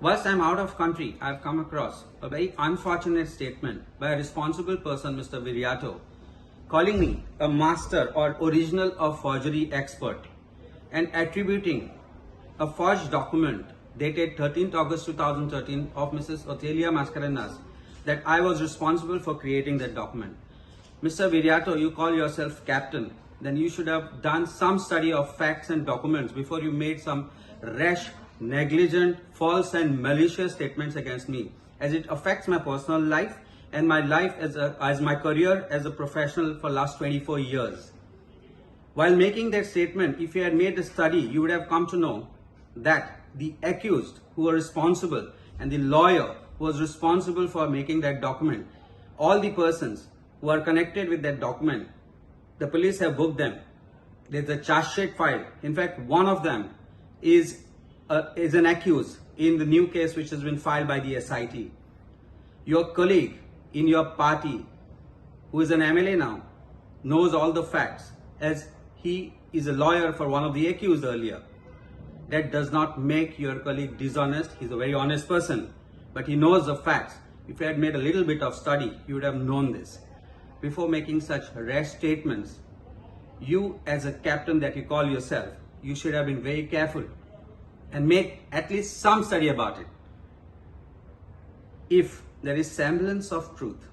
Whilst I'm out of country, I've come across a very unfortunate statement by a responsible person, Mr. Viriato, calling me a master or original of forgery expert and attributing a forged document dated 13th August 2013 of Mrs. Otelia Mascarenhas that I was responsible for creating that document. Mr. Viriato, you call yourself captain, then you should have done some study of facts and documents before you made some rash, negligent, false and malicious statements against me, as it affects my personal life and my life as my career as a professional for last 24 years. While making that statement, if you had made a study, you would have come to know that the accused who were responsible and the lawyer who was responsible for making that document, all the persons who are connected with that document, the police have booked them. There's a charge sheet filed. In fact, one of them is an accused in the new case which has been filed by the SIT. Your colleague in your party, who is an MLA now, knows all the facts as he is a lawyer for one of the accused earlier. That does not make your colleague dishonest. He's a very honest person, but he knows the facts. If you had made a little bit of study, you would have known this. Before making such rash statements, you as a captain that you call yourself, you should have been very careful and make at least some study about it. If there is semblance of truth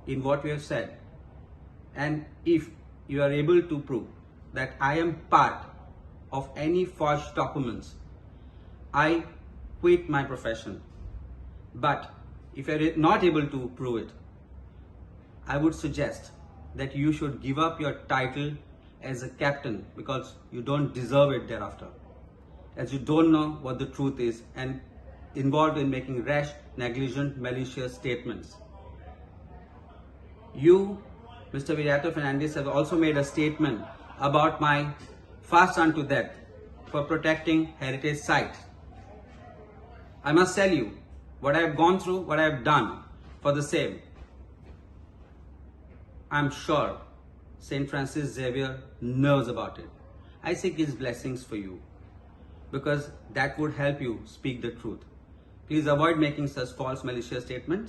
in what we have said, and if you are able to prove that I am part of any forged documents, I quit my profession. But if you are not able to prove it, I would suggest that you should give up your title as a captain, because you don't deserve it thereafter, as you don't know what the truth is and involved in making rash, negligent, malicious statements. You, Mr. Viriato Fernandes, have also made a statement about my fast unto death for protecting heritage sites. I must tell you what I have gone through, what I have done for the same. I'm sure St. Francis Xavier knows about it. I seek his blessings for you, because that would help you speak the truth. Please avoid making such false, malicious statements.